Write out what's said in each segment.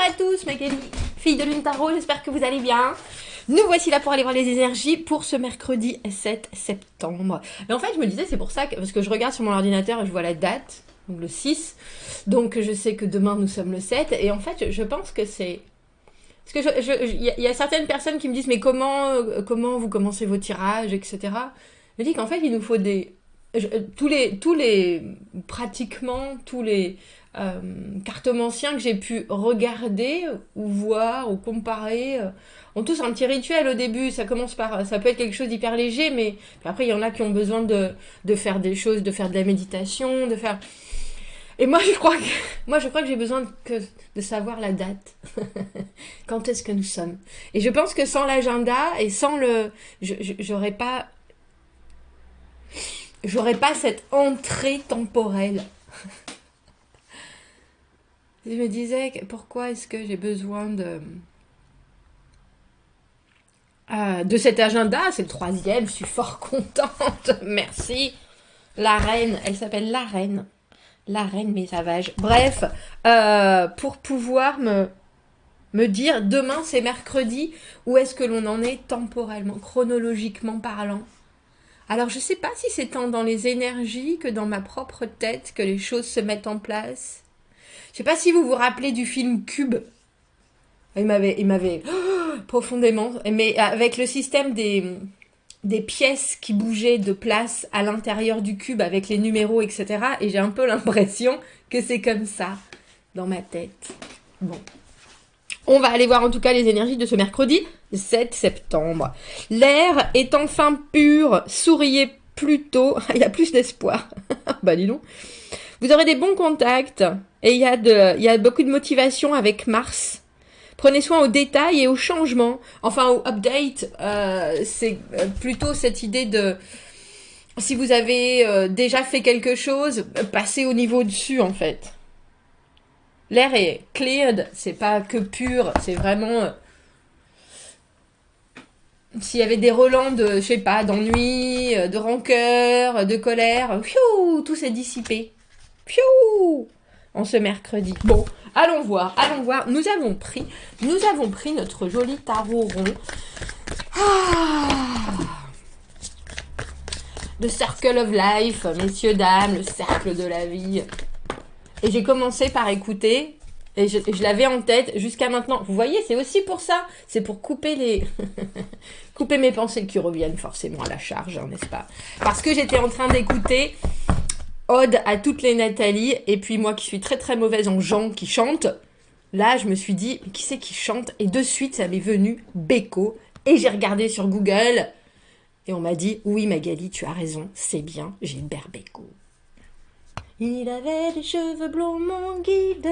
à tous, Magali, fille de Lune Tarot, j'espère que vous allez bien. Nous voici là pour aller voir les énergies pour ce mercredi 7 septembre. Et en fait, je me disais, c'est pour ça que, parce que je regarde sur mon ordinateur et je vois la date, donc le 6, donc je sais que demain nous sommes le 7, et en fait, je pense que c'est... Parce que il y a certaines personnes qui me disent, mais comment vous commencez vos tirages, etc. Je dis qu'en fait, il nous faut des... pratiquement tous les cartomanciens que j'ai pu regarder ou voir ou comparer ont tous un petit rituel au début. Ça commence par, ça peut être quelque chose d'hyper léger, mais après il y en a qui ont besoin de faire des choses, de faire de la méditation, de faire... Et moi je crois que j'ai besoin de savoir la date. Quand est-ce que nous sommes. Et je pense que sans l'agenda et sans le... J'aurais pas cette entrée temporelle. Je me disais, pourquoi est-ce que j'ai besoin de cet agenda? C'est le 3e, je suis fort contente, merci. La reine, elle s'appelle la reine. La reine mes savages. Bref, pour pouvoir me dire, demain c'est mercredi, où est-ce que l'on en est temporellement, chronologiquement parlant? Alors je sais pas si c'est tant dans les énergies que dans ma propre tête que les choses se mettent en place. Je sais pas si vous vous rappelez du film Cube. Il m'avait profondément... Mais avec le système des pièces qui bougeaient de place à l'intérieur du cube avec les numéros, etc. Et j'ai un peu l'impression que c'est comme ça dans ma tête. Bon. On va aller voir en tout cas les énergies de ce mercredi 7 septembre. L'air est enfin pur, souriez plutôt. Il y a plus d'espoir. Bah dis donc. Vous aurez des bons contacts et il y a beaucoup de motivation avec Mars. Prenez soin aux détails et aux changements. Enfin, au update, c'est plutôt cette idée de... Si vous avez déjà fait quelque chose, passez au niveau dessus, en fait. L'air est cleared, c'est pas que pur, c'est vraiment... S'il y avait des relents de, je sais pas, d'ennui, de rancœur, de colère, tout s'est dissipé. Piou en ce mercredi. Bon, allons voir. Nous avons pris notre joli tarot rond. Le Circle of Life, messieurs, dames, le cercle de la vie. Et j'ai commencé par écouter, et je l'avais en tête jusqu'à maintenant. Vous voyez, c'est aussi pour ça. C'est pour couper les... couper mes pensées qui reviennent forcément à la charge, hein, n'est-ce pas? Parce que j'étais en train d'écouter... Ode à toutes les Nathalie, et puis moi qui suis très très mauvaise en gens qui chantent, là je me suis dit, mais qui c'est qui chante? Et de suite ça m'est venu Beko, et j'ai regardé sur Google, et on m'a dit, oui Magali, tu as raison, c'est bien, Gilbert Bécaud. Il avait des cheveux blonds, mon guide,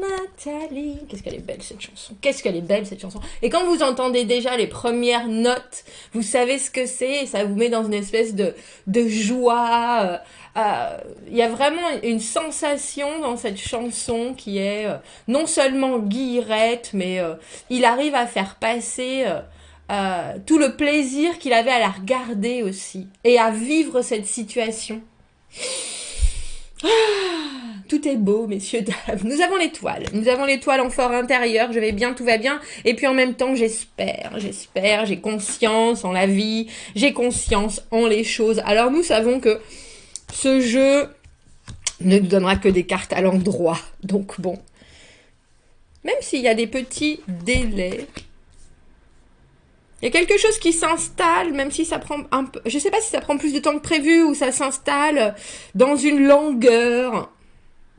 Nathalie. Qu'est-ce qu'elle est belle cette chanson. Qu'est-ce qu'elle est belle cette chanson. Et quand vous entendez déjà les premières notes, vous savez ce que c'est, et ça vous met dans une espèce de joie. Il y a vraiment une sensation dans cette chanson qui est non seulement guillerette, mais il arrive à faire passer tout le plaisir qu'il avait à la regarder aussi, et à vivre cette situation. Tout est beau, messieurs, dames. Nous avons l'étoile en fort intérieur, je vais bien, tout va bien. Et puis en même temps, j'espère, j'ai conscience en la vie, j'ai conscience en les choses. Alors nous savons que ce jeu ne nous donnera que des cartes à l'endroit. Donc bon, même s'il y a des petits délais, il y a quelque chose qui s'installe, même si ça prend un peu... Je sais pas si ça prend plus de temps que prévu ou ça s'installe dans une longueur.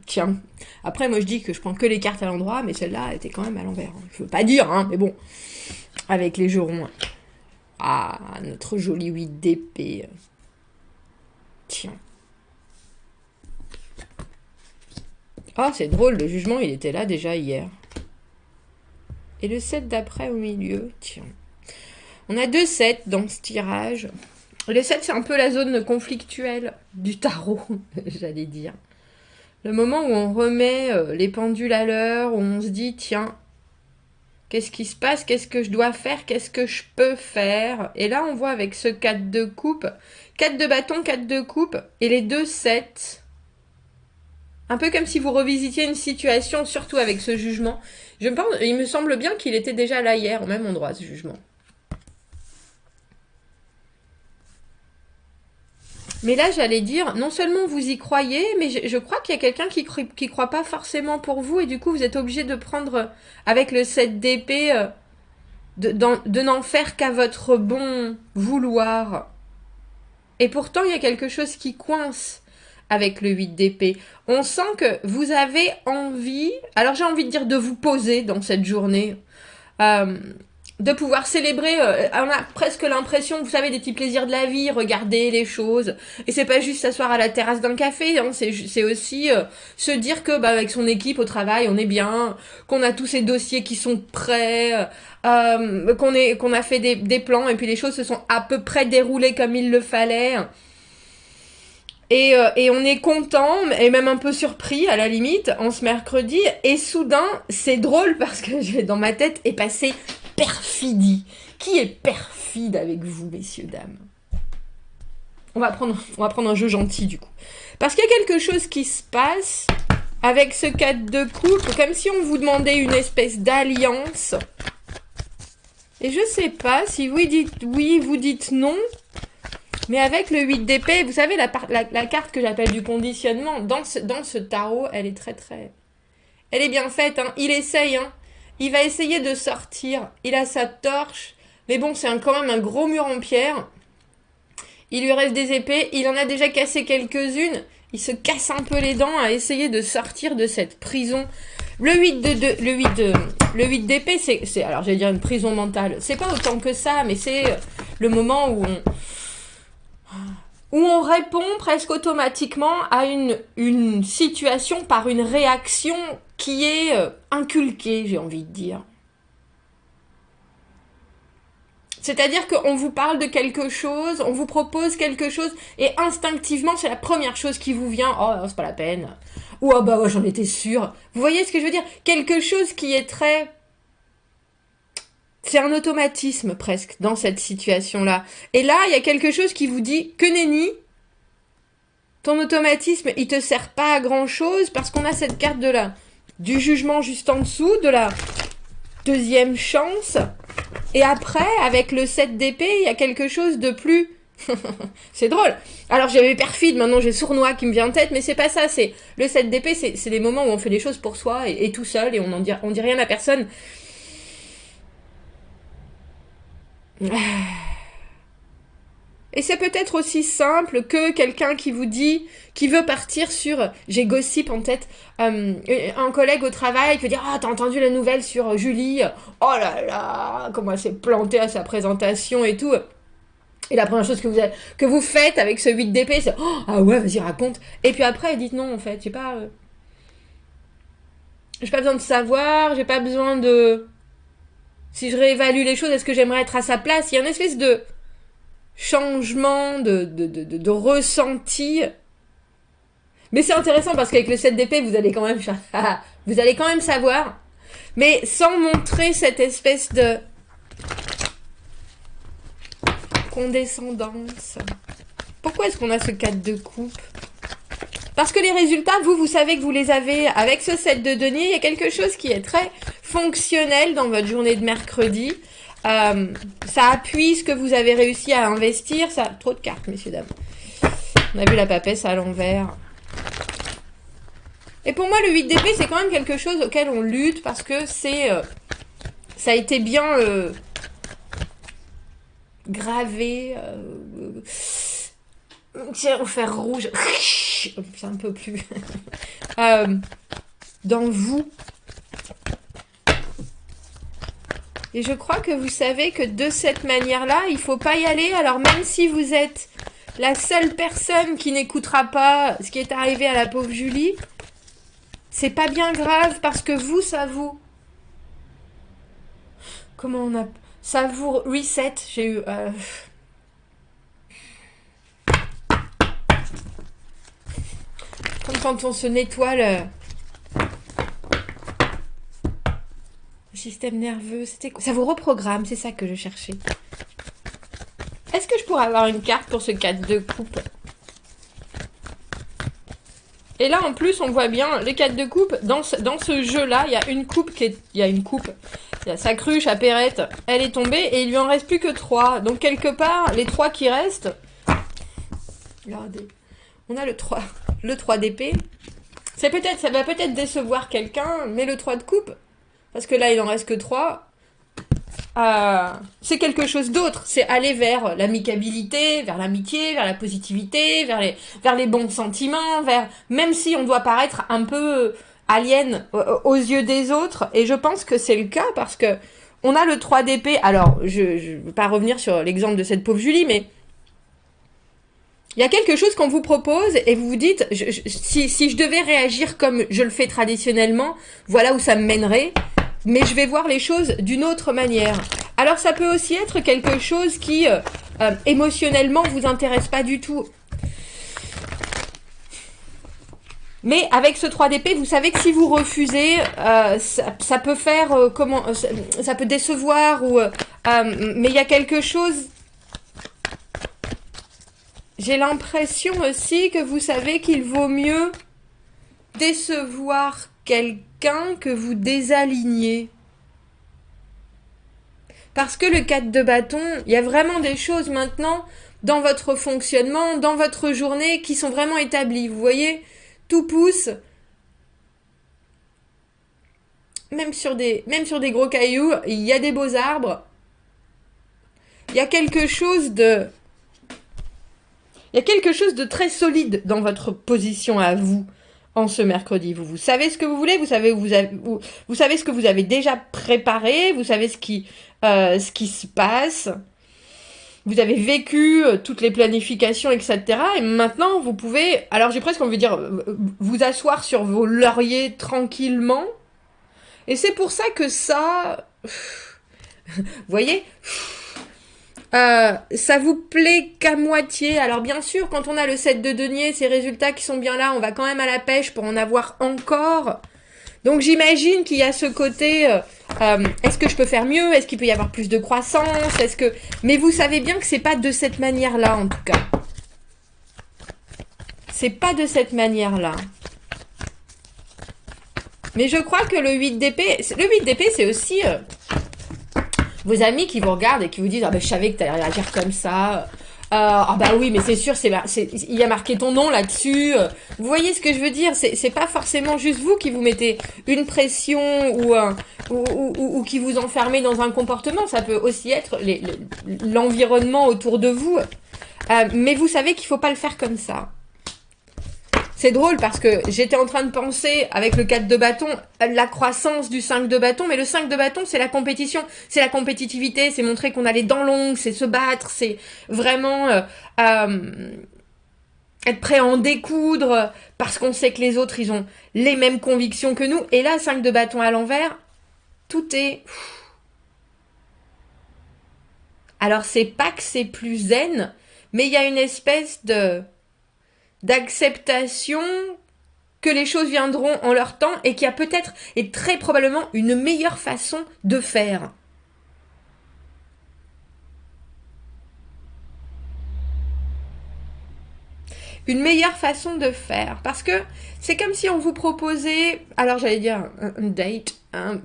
Tiens. Après, moi, je dis que je prends que les cartes à l'endroit, mais celle-là était quand même à l'envers. Je veux pas dire, hein, mais bon. Avec les jurons. Ah, notre joli 8 d'épée. Tiens. Ah, c'est drôle, le jugement, il était là déjà hier. Et le 7 d'après au milieu, tiens. On a 2 7 dans ce tirage. Le 7, c'est un peu la zone conflictuelle du tarot, j'allais dire. Le moment où on remet les pendules à l'heure, où on se dit, tiens, qu'est-ce qui se passe? Qu'est-ce que je dois faire? Qu'est-ce que je peux faire? Et là, on voit avec ce 4 de coupe, 4 de bâton, 4 de coupe, et les 2 7. Un peu comme si vous revisitiez une situation, surtout avec ce jugement. Je pense, il me semble bien qu'il était déjà là hier, au même endroit, ce jugement. Mais là, j'allais dire, non seulement vous y croyez, mais je crois qu'il y a quelqu'un qui croit pas forcément pour vous, et du coup, vous êtes obligé de prendre, avec le 7 d'épée, de n'en faire qu'à votre bon vouloir. Et pourtant, il y a quelque chose qui coince avec le 8 d'épée. On sent que vous avez envie, alors j'ai envie de dire de vous poser dans cette journée, de pouvoir célébrer, on a presque l'impression, vous savez, des petits plaisirs de la vie, regarder les choses, et c'est pas juste s'asseoir à la terrasse d'un café, hein, c'est aussi se dire que avec son équipe au travail, on est bien, qu'on a tous ces dossiers qui sont prêts, qu'on a fait des plans, et puis les choses se sont à peu près déroulées comme il le fallait. Et on est content, et même un peu surpris à la limite, en ce mercredi, et soudain, c'est drôle parce que dans ma tête est passé perfidie. Qui est perfide avec vous, messieurs, dames? On va prendre un jeu gentil, du coup. Parce qu'il y a quelque chose qui se passe avec ce 4 de coupe, comme si on vous demandait une espèce d'alliance. Et je sais pas si vous dites oui, vous dites non. Mais avec le 8 d'épée, vous savez, la carte que j'appelle du conditionnement, dans ce tarot, elle est très... Elle est bien faite, hein. Il essaye, hein. Il va essayer de sortir. Il a sa torche. Mais bon, c'est quand même un gros mur en pierre. Il lui reste des épées. Il en a déjà cassé quelques-unes. Il se casse un peu les dents à essayer de sortir de cette prison. Le 8 d'épée, c'est... Alors, j'allais dire une prison mentale. C'est pas autant que ça, mais c'est le moment où on répond presque automatiquement à une situation par une réaction qui est inculquée, j'ai envie de dire. C'est-à-dire qu'on vous parle de quelque chose, on vous propose quelque chose, et instinctivement, c'est la première chose qui vous vient. Oh, c'est pas la peine. Ou oh, bah ouais, j'en étais sûre. Vous voyez ce que je veux dire? Quelque chose qui est très... C'est un automatisme presque dans cette situation-là. Et là, il y a quelque chose qui vous dit que nenni, ton automatisme, il te sert pas à grand-chose parce qu'on a cette carte du jugement juste en dessous, de la deuxième chance. Et après, avec le 7 d'épée, il y a quelque chose de plus... c'est drôle. Alors j'avais perfide, maintenant j'ai sournois qui me vient en tête, mais c'est pas ça. C'est le 7 d'épée, c'est des moments où on fait les choses pour soi et tout seul et on dit rien à personne. Et c'est peut-être aussi simple que quelqu'un qui vous dit, qui veut partir sur, j'ai gossip en tête, un collègue au travail qui veut dire, ah, t'as entendu la nouvelle sur Julie? Oh là là, comment elle s'est plantée à sa présentation et tout. Et la première chose que vous faites avec ce 8 d'épée, c'est, oh, ah ouais, vas-y, raconte. Et puis après, dites non, en fait, j'ai pas besoin de savoir, j'ai pas besoin de... Si je réévalue les choses, est-ce que j'aimerais être à sa place? Il y a une espèce de changement de ressenti. Mais c'est intéressant parce qu'avec le 7 d'épée, vous allez quand même savoir, mais sans montrer cette espèce de condescendance. Pourquoi est-ce qu'on a ce 4 de coupe? Parce que les résultats, vous savez que vous les avez avec ce 7 de denier. Il y a quelque chose qui est très fonctionnel dans votre journée de mercredi. Ça appuie ce que vous avez réussi à investir. Ça... Trop de cartes, messieurs, dames. On a vu la papesse à l'envers. Et pour moi, le 8 d'épée, c'est quand même quelque chose auquel on lutte parce que c'est... ça a été bien gravé. Tiens, au fer rouge. C'est un peu plus... dans vous. Et je crois que vous savez que de cette manière-là, il faut pas y aller. Alors même si vous êtes la seule personne qui n'écoutera pas ce qui est arrivé à la pauvre Julie, c'est pas bien grave parce que vous, ça vous... Comment on a... Ça vous reset. J'ai eu... Comme quand on se nettoie le système nerveux, c'était quoi? Ça vous reprogramme, c'est ça que je cherchais. Est-ce que je pourrais avoir une carte pour ce 4 de coupe? Et là, en plus, on voit bien les 4 de coupe. Dans ce jeu-là, il y a une coupe qui est... Il y a une coupe. Il y a sa cruche à Perrette. Elle est tombée et il lui en reste plus que 3. Donc, quelque part, les 3 qui restent... Regardez. On a le 3. Le 3 d'épée. Ça va peut-être décevoir quelqu'un, mais le 3 de coupe... Parce que là, il en reste que 3. C'est quelque chose d'autre. C'est aller vers l'amicabilité, vers l'amitié, vers la positivité, vers les bons sentiments, même si on doit paraître un peu alien aux yeux des autres. Et je pense que c'est le cas parce que on a le 3 d'épée. Alors, je ne veux pas revenir sur l'exemple de cette pauvre Julie, mais il y a quelque chose qu'on vous propose et vous vous dites, si je devais réagir comme je le fais traditionnellement, voilà où ça me mènerait. Mais je vais voir les choses d'une autre manière. Alors ça peut aussi être quelque chose qui émotionnellement vous intéresse pas du tout. Mais avec ce 3 d'épée, vous savez que si vous refusez, ça peut faire ça peut décevoir mais il y a quelque chose. J'ai l'impression aussi que vous savez qu'il vaut mieux décevoir quelqu'un que vous désaligner. Parce que le 4 de bâton, il y a vraiment des choses maintenant dans votre fonctionnement, dans votre journée qui sont vraiment établies. Vous voyez, tout pousse. Même sur des gros cailloux, il y a des beaux arbres. Il y a quelque chose de très solide dans votre position à vous. En ce mercredi, vous savez ce que vous voulez, vous savez ce que vous avez déjà préparé, vous savez ce qui se passe, vous avez vécu toutes les planifications, etc. Et maintenant, vous pouvez, alors j'ai presque envie de dire, vous asseoir sur vos lauriers tranquillement. Et c'est pour ça que ça, vous voyez, ça vous plaît qu'à moitié. Alors bien sûr, quand on a le 7 de denier, ces résultats qui sont bien là, on va quand même à la pêche pour en avoir encore. Donc j'imagine qu'il y a ce côté, est-ce que je peux faire mieux? Est-ce qu'il peut y avoir plus de croissance? Mais vous savez bien que c'est pas de cette manière-là, en tout cas. C'est pas de cette manière-là. Mais je crois que le 8 d'épée, c'est aussi... vos amis qui vous regardent et qui vous disent « Ah ben je savais que tu allais réagir comme ça. Ah bah oui, mais c'est sûr, il y a marqué ton nom là-dessus. » Vous voyez ce que je veux dire? C'est pas forcément juste vous qui vous mettez une pression ou qui vous enfermez dans un comportement. Ça peut aussi être l'environnement autour de vous. Mais vous savez qu'il faut pas le faire comme ça. C'est drôle parce que j'étais en train de penser, avec le 4 de bâton, la croissance du 5 de bâton, mais le 5 de bâton, c'est la compétition, c'est la compétitivité, c'est montrer qu'on a les dents longues, c'est se battre, c'est vraiment être prêt à en découdre, parce qu'on sait que les autres, ils ont les mêmes convictions que nous. Et là, 5 de bâton à l'envers, tout est... Alors, c'est pas que c'est plus zen, mais il y a une espèce d'acceptation que les choses viendront en leur temps et qu'il y a peut-être et très probablement une meilleure façon de faire. Une meilleure façon de faire. Parce que c'est comme si on vous proposait, alors j'allais dire un date, un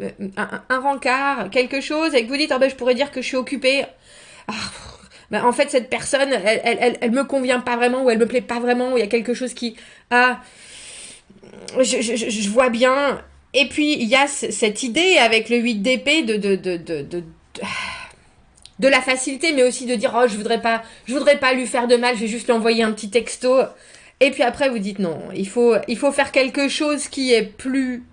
rencard, quelque chose, et que vous dites, ah ben je pourrais dire que je suis occupée. Ah, ben, en fait, cette personne, elle me convient pas vraiment, ou elle me plaît pas vraiment, ou il y a quelque chose qui... je vois bien. Et puis, il y a cette idée avec le 8 d'épée de la facilité, mais aussi de dire, oh, je voudrais pas lui faire de mal, je vais juste lui envoyer un petit texto. Et puis après, vous dites, non, il faut faire quelque chose qui est plus...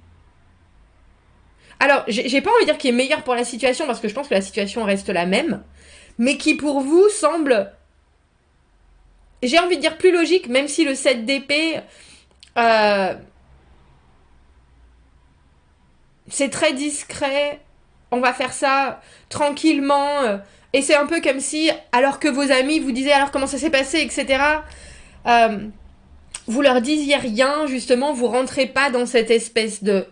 Alors, j'ai pas envie de dire qui est meilleur pour la situation, parce que je pense que la situation reste la même, mais qui pour vous semble, j'ai envie de dire plus logique, même si le 7 d'épée, c'est très discret, on va faire ça tranquillement, et c'est un peu comme si, alors que vos amis vous disaient alors comment ça s'est passé, etc., vous leur disiez rien, justement, vous rentrez pas dans cette espèce de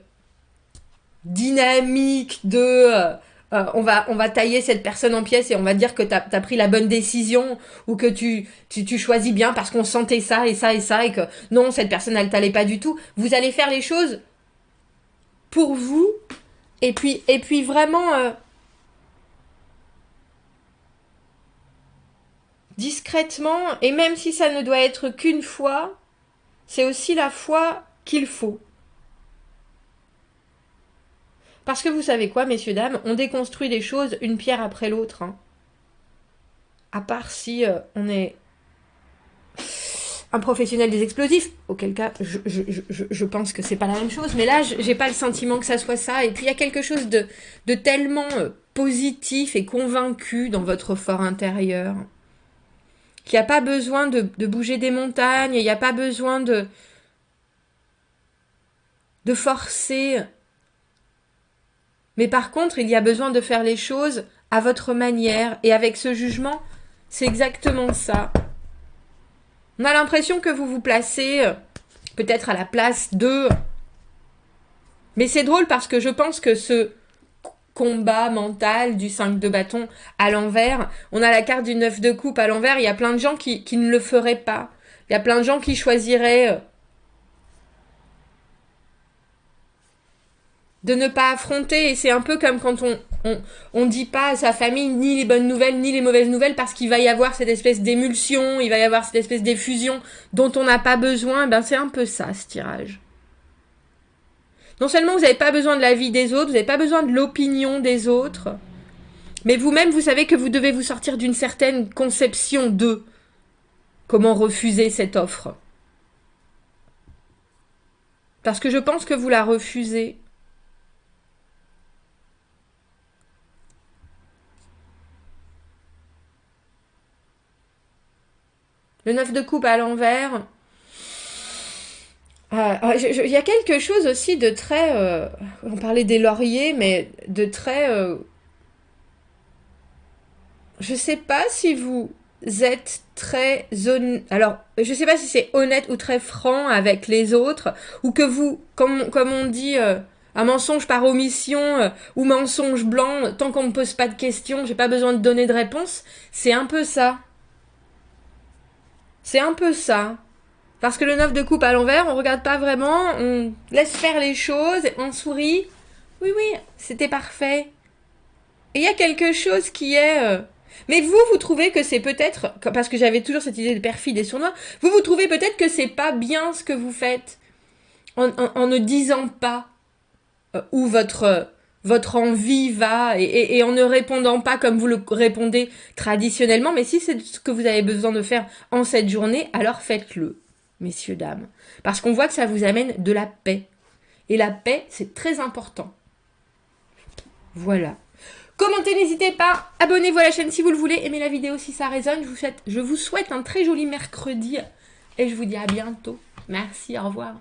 dynamique de on va tailler cette personne en pièces et on va dire que t'as pris la bonne décision ou que tu choisis bien parce qu'on sentait ça et ça et ça et que non, cette personne, elle t'allait pas du tout. Vous allez faire les choses pour vous et puis vraiment discrètement, et même si ça ne doit être qu'une fois, c'est aussi la fois qu'il faut. Parce que vous savez quoi, messieurs, dames, on déconstruit les choses une pierre après l'autre. Hein. À part si on est un professionnel des explosifs, auquel cas je pense que c'est pas la même chose, mais là j'ai pas le sentiment que ça soit ça, et puis il y a quelque chose de tellement positif et convaincu dans votre fort intérieur, qu'il n'y a pas besoin de bouger des montagnes, il n'y a pas besoin de forcer, mais par contre il y a besoin de faire les choses à votre manière, et avec ce jugement, c'est exactement ça. On a l'impression que vous vous placez peut-être à la place de... Mais c'est drôle parce que je pense que ce combat mental du 5 de bâton à l'envers, on a la carte du 9 de coupe à l'envers, il y a plein de gens qui ne le feraient pas. Il y a plein de gens qui choisiraient de ne pas affronter, et c'est un peu comme quand on dit pas à sa famille ni les bonnes nouvelles ni les mauvaises nouvelles parce qu'il va y avoir cette espèce d'émulsion, il va y avoir cette espèce d'effusion dont on n'a pas besoin. Ben c'est un peu ça, ce tirage. Non seulement vous n'avez pas besoin de l'avis des autres, vous n'avez pas besoin de l'opinion des autres, mais vous-même vous savez que vous devez vous sortir d'une certaine conception de comment refuser cette offre. Parce que je pense que vous la refusez. Le 9 de coupe à l'envers. Il y a quelque chose aussi de très... on parlait des lauriers, mais de très... je sais pas si vous êtes très... Alors, je sais pas si c'est honnête ou très franc avec les autres, ou que vous, comme on dit... un mensonge par omission ou mensonge blanc, tant qu'on me pose pas de questions, j'ai pas besoin de donner de réponse. C'est un peu ça. C'est un peu ça. Parce que le 9 de coupe à l'envers, on regarde pas vraiment, on laisse faire les choses, on sourit. Oui, oui, c'était parfait. Et il y a quelque chose qui est... Mais vous trouvez que c'est peut-être... Parce que j'avais toujours cette idée de perfide et sournois. Vous trouvez peut-être que c'est pas bien ce que vous faites en ne disant pas où votre envie va et en ne répondant pas comme vous le répondez traditionnellement. Mais si c'est ce que vous avez besoin de faire en cette journée, alors faites-le, messieurs, dames. Parce qu'on voit que ça vous amène de la paix. Et la paix, c'est très important. Voilà. Commentez, n'hésitez pas. Abonnez-vous à la chaîne si vous le voulez. Aimez la vidéo si ça résonne. Je vous souhaite un très joli mercredi. Et je vous dis à bientôt. Merci, au revoir.